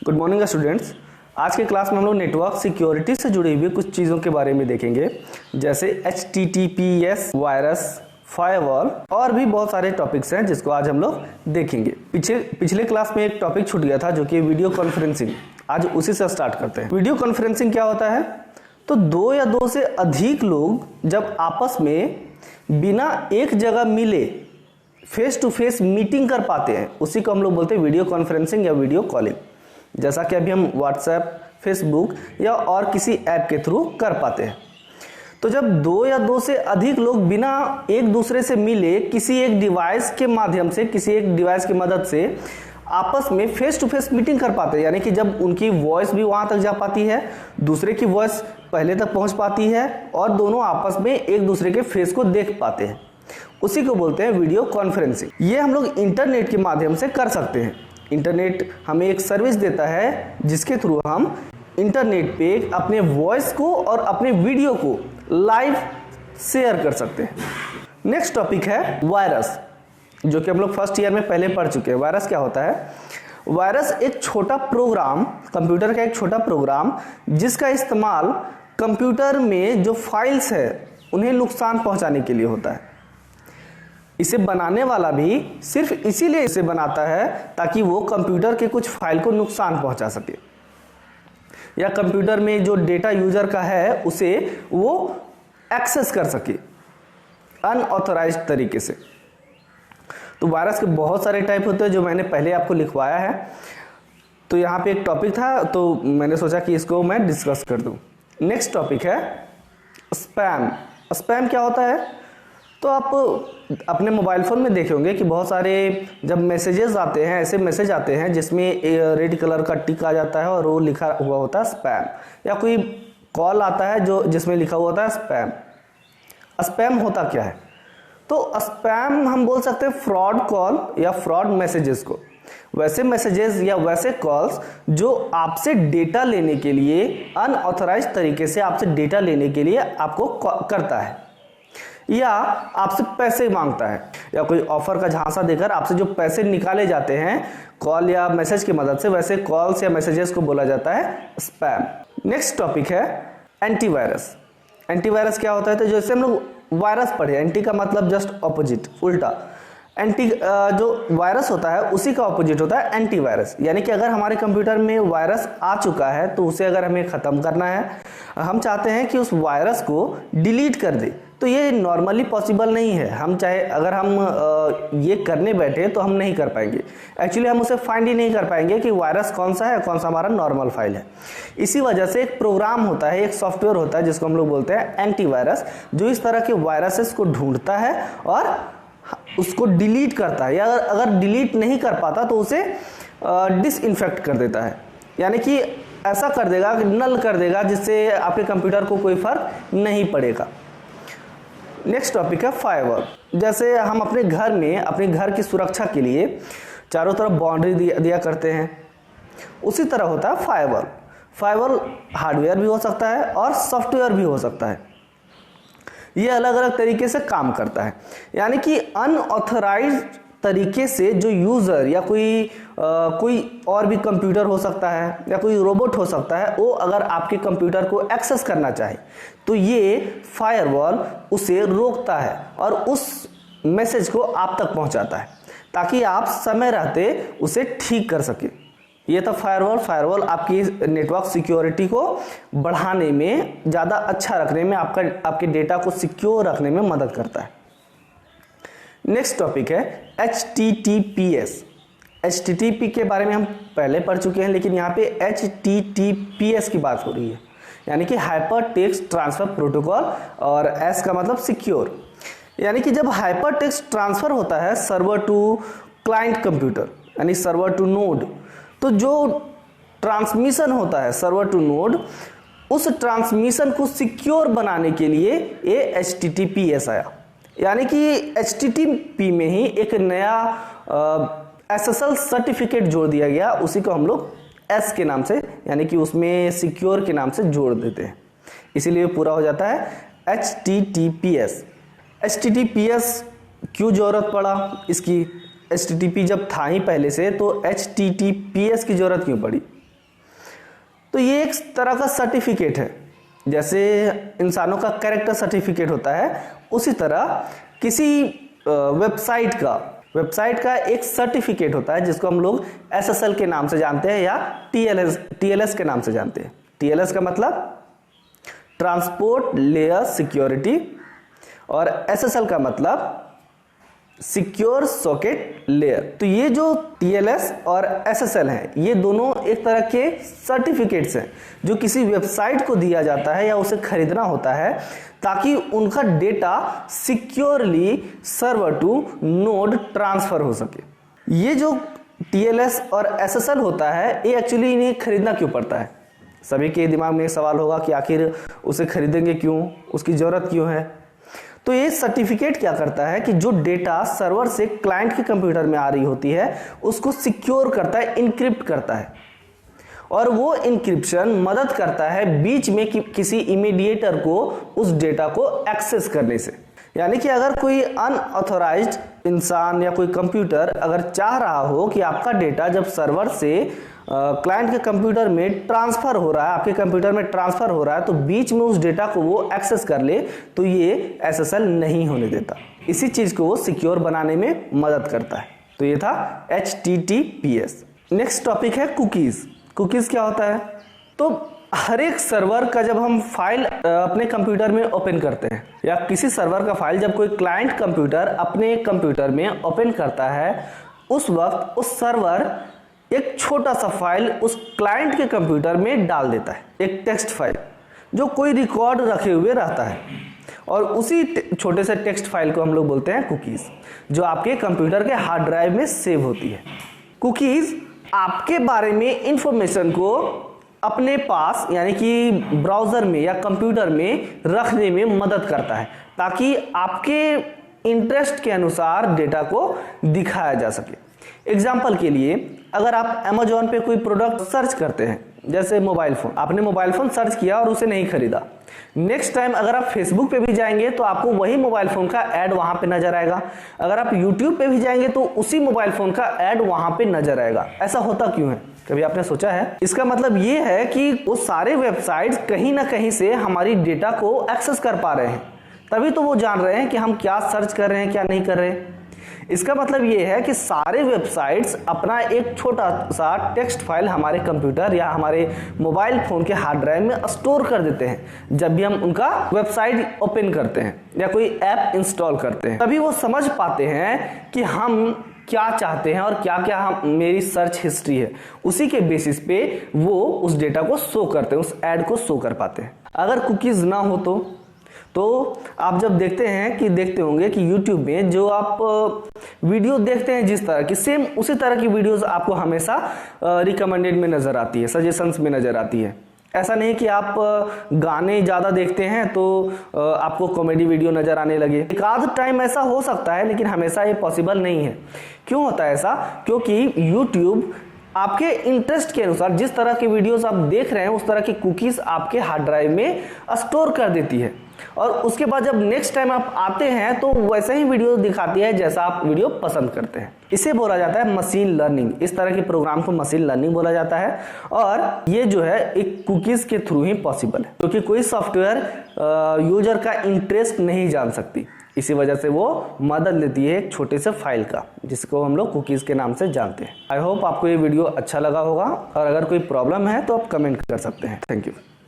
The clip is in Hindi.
Good morning students. आज के क्लास में हम लोग नेटवर्क सिक्योरिटी से जुड़ी हुई कुछ चीज़ों के बारे में देखेंगे, जैसे HTTPS, वायरस, फायरवॉल और भी बहुत सारे टॉपिक्स हैं जिसको आज हम लोग देखेंगे। पिछले क्लास में एक टॉपिक छूट गया था जो कि वीडियो कॉन्फ्रेंसिंग। आज उसी से स्टार्ट करते हैं। वीडियो कॉन्फ्रेंसिंग क्या होता है? तो दो या दो से अधिक लोग जब आपस में बिना एक जगह मिले फेस टू फेस मीटिंग कर पाते हैं, उसी को हम लोग बोलते हैं वीडियो कॉन्फ्रेंसिंग या वीडियो कॉलिंग। जैसा कि अभी हम व्हाट्सएप, फेसबुक या और किसी ऐप के थ्रू कर पाते हैं। तो जब दो या दो से अधिक लोग बिना एक दूसरे से मिले किसी एक डिवाइस के माध्यम से, किसी एक डिवाइस की मदद से आपस में फेस टू फेस मीटिंग कर पाते हैं, यानी कि जब उनकी वॉइस भी वहां तक जा पाती है, दूसरे की वॉइस पहले तक पहुंच पाती है और दोनों आपस में एक दूसरे के फेस को देख पाते हैं, उसी को बोलते हैं वीडियो कॉन्फ्रेंसिंग। ये हम लोग इंटरनेट के माध्यम से कर सकते हैं। इंटरनेट हमें एक सर्विस देता है जिसके थ्रू हम इंटरनेट पे अपने वॉइस को और अपने वीडियो को लाइव शेयर कर सकते हैं। नेक्स्ट टॉपिक है वायरस, जो कि हम लोग फर्स्ट ईयर में पहले पढ़ चुके हैं। वायरस क्या होता है? वायरस एक छोटा प्रोग्राम, कंप्यूटर का एक छोटा प्रोग्राम जिसका इस्तेमाल कंप्यूटर में जो फाइल्स है उन्हें नुकसान पहुंचाने के लिए होता है। इसे बनाने वाला भी सिर्फ इसीलिए इसे बनाता है ताकि वो कंप्यूटर के कुछ फाइल को नुकसान पहुंचा सके, या कंप्यूटर में जो डेटा यूजर का है उसे वो एक्सेस कर सके अनऑथराइज्ड तरीके से। तो वायरस के बहुत सारे टाइप होते हैं जो मैंने पहले आपको लिखवाया है। तो यहाँ पे एक टॉपिक था तो मैंने सोचा कि इसको मैं डिस्कस कर दूं। नेक्स्ट टॉपिक है स्पैम। स्पैम क्या होता है? तो आप अपने मोबाइल फ़ोन में देखे होंगे कि बहुत सारे जब मैसेजेस आते हैं, ऐसे मैसेज आते हैं जिसमें रेड कलर का टिक आ जाता है और वो लिखा हुआ होता है स्पैम, या कोई कॉल आता है जो जिसमें लिखा हुआ होता है स्पैम। स्पैम होता क्या है? तो स्पैम हम बोल सकते हैं फ्रॉड कॉल या फ्रॉड मैसेजेस को, वैसे मैसेजेस या वैसे कॉल्स जो आपसे डेटा लेने के लिए, अनऑथराइज्ड तरीके से आपसे डेटा लेने के लिए आपको करता है, या आपसे पैसे मांगता है, या कोई ऑफर का झांसा देकर आपसे जो पैसे निकाले जाते हैं कॉल या मैसेज की मदद से, वैसे कॉल्स या मैसेजेस को बोला जाता है स्पैम। नेक्स्ट टॉपिक है एंटीवायरस। एंटीवायरस क्या होता है? तो जैसे हम लोग वायरस पढ़े, एंटी का मतलब जस्ट ऑपोजिट, उल्टा। एंटी जो वायरस होता है उसी का ऑपोजिट होता है एंटीवायरस, यानी कि अगर हमारे कंप्यूटर में वायरस आ चुका है तो उसे अगर हमें ख़त्म करना है, हम चाहते हैं कि उस वायरस को डिलीट कर दे, तो ये नॉर्मली पॉसिबल नहीं है। हम चाहे अगर हम ये करने बैठे तो हम नहीं कर पाएंगे। एक्चुअली हम उसे फाइंड ही नहीं कर पाएंगे कि वायरस कौन सा है, कौन सा हमारा नॉर्मल फाइल है। इसी वजह से एक प्रोग्राम होता है, एक सॉफ्टवेयर होता है जिसको हम लोग बोलते हैं एंटीवायरस, जो इस तरह के वायरसेस को ढूंढता है और उसको डिलीट करता है, या अगर डिलीट नहीं कर पाता तो उसे डिसइंफेक्ट कर देता है, यानी कि ऐसा कर देगा, नल कर देगा, जिससे आपके कंप्यूटर को कोई फर्क नहीं पड़ेगा। नेक्स्ट टॉपिक है फायरवॉल। जैसे हम अपने घर में अपने घर की सुरक्षा के लिए चारों तरफ बाउंड्री दिया करते हैं, उसी तरह होता है फायरवॉल। फायरवॉल हार्डवेयर भी हो सकता है और सॉफ्टवेयर भी हो सकता है। ये अलग अलग तरीके से काम करता है, यानी कि अनऑथराइज्ड तरीके से जो यूज़र या कोई और भी कंप्यूटर हो सकता है या कोई रोबोट हो सकता है, वो अगर आपके कंप्यूटर को एक्सेस करना चाहे तो ये फायरवॉल उसे रोकता है और उस मैसेज को आप तक पहुंचाता है ताकि आप समय रहते उसे ठीक कर सके। ये था फायरवॉल। फायरवॉल आपकी नेटवर्क सिक्योरिटी को बढ़ाने में, ज़्यादा अच्छा रखने में, आपके डेटा को सिक्योर रखने में मदद करता है। नेक्स्ट टॉपिक है HTTPS। HTTP के बारे में हम पहले पढ़ चुके हैं, लेकिन यहाँ पे HTTPS की बात हो रही है, यानी कि हाइपर टेक्स्ट ट्रांसफर प्रोटोकॉल, और S का मतलब सिक्योर। यानी कि जब हाइपर टेक्स्ट ट्रांसफर होता है सर्वर टू क्लाइंट कंप्यूटर, यानी सर्वर टू नोड, तो जो ट्रांसमिशन होता है सर्वर टू नोड, उस ट्रांसमिशन को सिक्योर बनाने के लिए ये HTTPS आया। यानी कि HTTP में ही एक नया SSL सर्टिफिकेट जोड़ दिया गया, उसी को हम लोग S के नाम से, यानी कि उसमें सिक्योर के नाम से जोड़ देते हैं, इसीलिए पूरा हो जाता है HTTPS। HTTPS क्यों जरूरत पड़ा इसकी? HTTP जब था ही पहले से, तो HTTPS की जरूरत क्यों पड़ी? तो ये एक तरह का सर्टिफिकेट है, जैसे इंसानों का कैरेक्टर सर्टिफिकेट होता है, उसी तरह किसी वेबसाइट का एक सर्टिफिकेट होता है जिसको हम लोग SSL के नाम से जानते हैं या TLS के नाम से जानते हैं। TLS का मतलब ट्रांसपोर्ट लेयर सिक्योरिटी और SSL का मतलब सिक्योर सॉकेट लेयर। तो ये जो TLS और SSL हैं, ये दोनों एक तरह के सर्टिफिकेट्स हैं जो किसी वेबसाइट को दिया जाता है या उसे खरीदना होता है ताकि उनका data securely server to node transfer हो सके। ये जो TLS और SSL होता है, ये एक्चुअली इन्हें खरीदना क्यों पड़ता है? सभी के दिमाग में एक सवाल होगा कि आखिर उसे खरीदेंगे क्यों, उसकी ज़रूरत क्यों है? तो ये सर्टिफिकेट क्या करता है कि जो डेटा सर्वर से क्लाइंट के कंप्यूटर में आ रही होती है उसको सिक्योर करता है, इनक्रिप्ट करता है, और वो इनक्रिप्शन मदद करता है बीच में किसी इमीडिएटर को उस डेटा को एक्सेस करने से। यानी कि अगर कोई अनऑथोराइज्ड इंसान या कोई कंप्यूटर अगर चाह रहा हो कि आपका डेटा जब सर्वर से क्लाइंट के कंप्यूटर में ट्रांसफर हो रहा है, आपके कंप्यूटर में ट्रांसफर हो रहा है, तो बीच में उस डेटा को वो एक्सेस कर ले, तो ये SSL नहीं होने देता। इसी चीज को वो सिक्योर बनाने में मदद करता है। तो ये था HTTPS। नेक्स्ट टॉपिक है कुकीज। कुकीज क्या होता है? तो हर एक सर्वर का जब हम फाइल अपने कंप्यूटर में ओपन करते हैं या किसी सर्वर का फाइल जब कोई क्लाइंट कंप्यूटर अपने कंप्यूटर में ओपन करता है, उस वक्त उस सर्वर एक छोटा सा फाइल उस क्लाइंट के कंप्यूटर में डाल देता है, एक टेक्स्ट फाइल जो कोई रिकॉर्ड रखे हुए रहता है, और उसी छोटे से टेक्स्ट फाइल को हम लोग बोलते हैं कुकीज, जो आपके कंप्यूटर के हार्ड ड्राइव में सेव होती है। कुकीज आपके बारे में इंफॉर्मेशन को अपने पास यानी कि ब्राउजर में या कंप्यूटर में रखने में मदद करता है ताकि आपके इंटरेस्ट के अनुसार डेटा को दिखाया जा सके। एग्जाम्पल के लिए, अगर आप Amazon पे कोई प्रोडक्ट सर्च करते हैं, जैसे मोबाइल फ़ोन, आपने मोबाइल फ़ोन सर्च किया और उसे नहीं खरीदा, नेक्स्ट टाइम अगर आप फेसबुक पे भी जाएंगे तो आपको वही मोबाइल फ़ोन का ऐड वहाँ पे नजर आएगा। अगर आप यूट्यूब पे भी जाएंगे तो उसी मोबाइल फ़ोन का ऐड वहाँ पे नजर आएगा। ऐसा होता क्यों है? कभी आपने सोचा है? इसका मतलब ये है कि वो सारे वेबसाइट्स कहीं ना कहीं से हमारी डेटा को एक्सेस कर पा रहे हैं, तभी तो वो जान रहे हैं कि हम क्या सर्च कर रहे हैं, क्या नहीं कर रहे हैं। इसका मतलब ये है कि सारे वेबसाइट्स अपना एक छोटा सा टेक्स्ट फाइल हमारे कंप्यूटर या हमारे मोबाइल फोन के हार्ड ड्राइव में स्टोर कर देते हैं। जब भी हम उनका वेबसाइट ओपन करते हैं या कोई ऐप इंस्टॉल करते हैं, तभी वो समझ पाते हैं कि हम क्या चाहते हैं और क्या क्या मेरी सर्च हिस्ट्री है। उसी के बेसिस पे वो उस डेटा को शो करते हैं, उस ऐड को शो कर पाते हैं। अगर कुकीज ना हो तो आप जब देखते होंगे कि YouTube में जो आप वीडियो देखते हैं जिस तरह की, सेम उसी तरह की वीडियोस आपको हमेशा रिकमेंडेड में नज़र आती है, सजेशंस में नज़र आती है। ऐसा नहीं कि आप गाने ज़्यादा देखते हैं तो आपको कॉमेडी वीडियो नज़र आने लगे। एक आध टाइम ऐसा हो सकता है, लेकिन हमेशा ये पॉसिबल नहीं है। क्यों होता है ऐसा? क्योंकि YouTube आपके इंटरेस्ट के अनुसार जिस तरह की वीडियोस आप देख रहे हैं उस तरह की कुकीज़ आपके हार्ड ड्राइव में स्टोर कर देती है, और उसके बाद जब नेक्स्ट टाइम आप आते हैं तो वैसे ही वीडियो दिखाती है जैसा आप वीडियो पसंद करते हैं। इसे बोला जाता है मशीन लर्निंग। इस तरह के प्रोग्राम को मशीन लर्निंग बोला जाता है, और ये जो है एक कुकीज़ के थ्रू ही पॉसिबल है, क्योंकि कोई सॉफ्टवेयर यूजर का इंटरेस्ट नहीं जान सकती। इसी वजह से वो मदद लेती है एक छोटे से फाइल का, जिसको हम लोग कुकीज़ के नाम से जानते हैं। आई होप आपको ये वीडियो अच्छा लगा होगा, और अगर कोई प्रॉब्लम है तो आप कमेंट कर सकते हैं। Thank you.